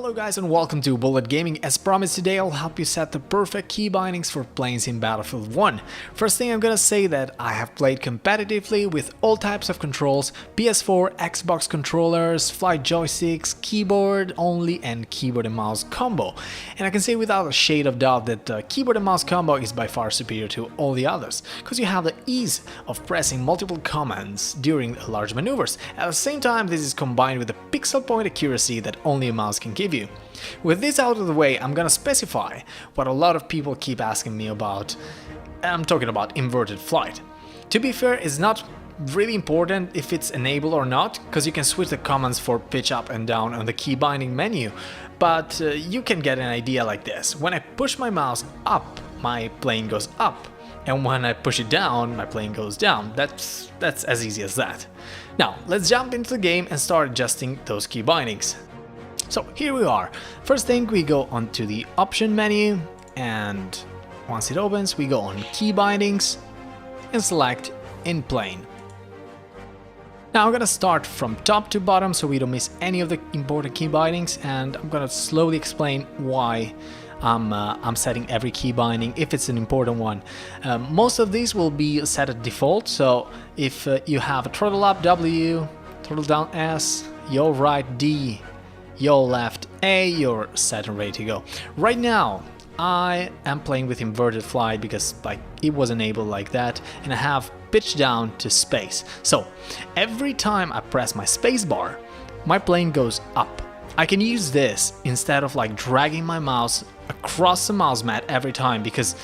Hello guys and welcome to Bullet Gaming. As promised, today I'll help you set the perfect key bindings for playing in Battlefield 1. First thing I'm gonna say that I have played competitively with all types of controls, PS4, Xbox controllers, flight joysticks, keyboard only and keyboard and mouse combo. And I can say without a shade of doubt that keyboard and mouse combo is by far superior to all the others, because you have the ease of pressing multiple commands during large maneuvers. At the same time, this is combined with the pixel point accuracy that only a mouse can give you. With this out of the way, I'm gonna specify what a lot of people keep asking me about. I'm talking about inverted flight. To be fair, it's not really important if it's enabled or not, because you can switch the commands for pitch up and down on the key binding menu, but you can get an idea like this. When I push my mouse up, my plane goes up, and when I push it down, my plane goes down. That's as easy as that. Now, let's jump into the game and start adjusting those key bindings. So here we are. First thing, we go onto the option menu, and once it opens, we go on key bindings and select in plane. Now I'm gonna start from top to bottom so we don't miss any of the important key bindings, and I'm gonna slowly explain why I'm setting every key binding if it's an important one. Most of these will be set at default, so if you have a throttle up W, throttle down S, yaw right D, yaw left A, you're set and ready to go. Right now I am playing with inverted flight because it was enabled like that, and I have pitch down to space. So every time I press my space bar, my plane goes up. I can use this instead of dragging my mouse across the mouse mat every time, because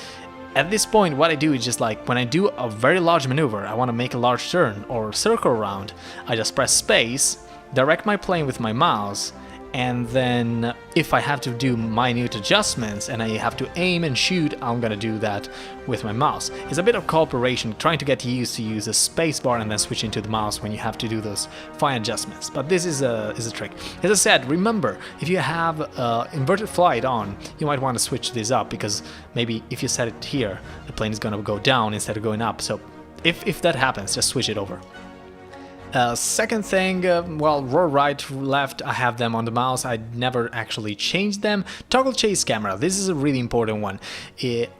at this point what I do is just when I do a very large maneuver, I want to make a large turn or circle around, I just press space, direct my plane with my mouse, and then if I have to do minute adjustments and I have to aim and shoot, I'm gonna do that with my mouse. It's a bit of cooperation, trying to get used to use a space bar and then switch into the mouse when you have to do those fine adjustments. But this is a trick. As I said, remember, if you have inverted flight on, you might want to switch this up, because maybe if you set it here, the plane is gonna go down instead of going up. So if that happens, just switch it over. Second thing, well, roll right, left, I have them on the mouse, I never actually changed them. Toggle chase camera, this is a really important one.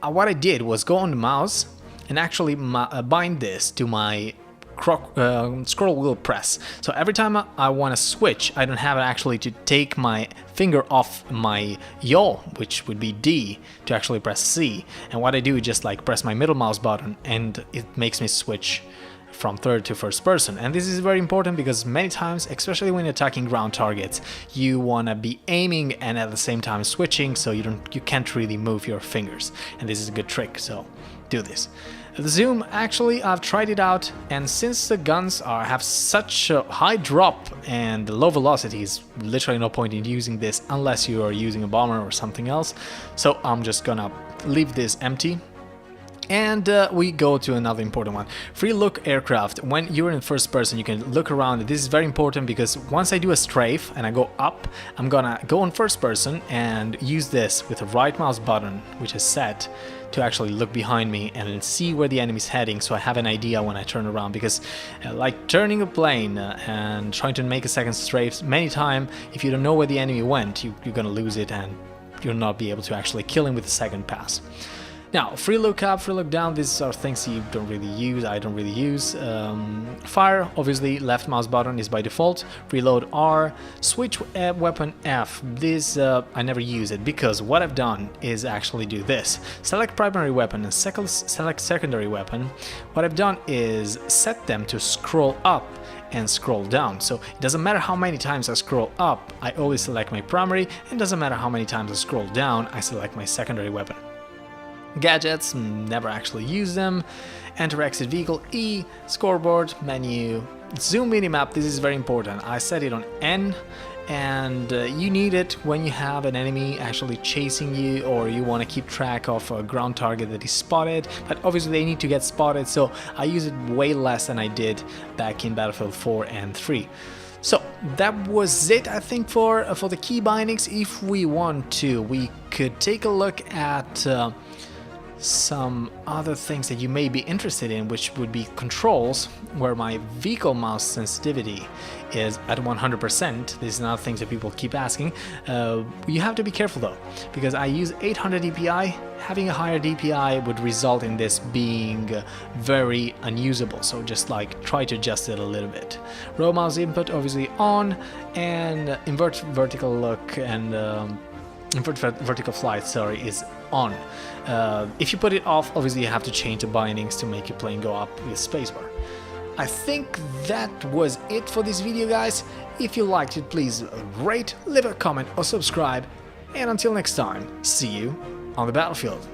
What I did was go on the mouse and actually bind this to my scroll wheel press. So every time I want to switch, I don't have actually to take my finger off my yaw, which would be D, to actually press C. And what I do is just press my middle mouse button, and it makes me switch from third to first person. And this is very important because many times, especially when attacking ground targets, you want to be aiming and at the same time switching, so you can't really move your fingers, and this is a good trick, so do this. The zoom, actually I've tried it out, and since the guns have such a high drop and low velocities, literally no point in using this unless you are using a bomber or something else, so I'm just gonna leave this empty. And we go to another important one. Free look aircraft. When you're in first person, you can look around. This is very important because once I do a strafe and I go up, I'm gonna go on first person and use this with the right mouse button, which is set, to actually look behind me and then see where the enemy's heading, so I have an idea when I turn around. Because like turning a plane and trying to make a second strafe, many times if you don't know where the enemy went, you're gonna lose it and you'll not be able to actually kill him with the second pass. Now, free look up, free look down, these are things you don't really use, I don't really use. Fire, obviously, left mouse button is by default. Reload R. Switch weapon F. This, I never use it, because what I've done is actually do this. Select primary weapon and select secondary weapon. What I've done is set them to scroll up and scroll down. So it doesn't matter how many times I scroll up, I always select my primary, and it doesn't matter how many times I scroll down, I select my secondary weapon. Gadgets, never actually use them. Enter exit vehicle E, scoreboard, menu, zoom minimap, this is very important. I set it on N, and you need it when you have an enemy actually chasing you, or you want to keep track of a ground target that is spotted, but obviously they need to get spotted, so I use it way less than I did back in Battlefield 4 and 3. So that was it, I think, for the key bindings. If we want to, we could take a look at some other things that you may be interested in, which would be controls, where my vehicle mouse sensitivity is at 100%. This is another thing that people keep asking. You have to be careful though, because I use 800 DPI. Having a higher DPI would result in this being very unusable, so just like try to adjust it a little bit. Row mouse input obviously on, and invert vertical look and invert vertical flight, sorry, is on. If you put it off, obviously you have to change the bindings to make your plane go up with spacebar. I think that was it for this video, guys. If you liked it, please rate, leave a comment or subscribe, and until next time, see you on the battlefield.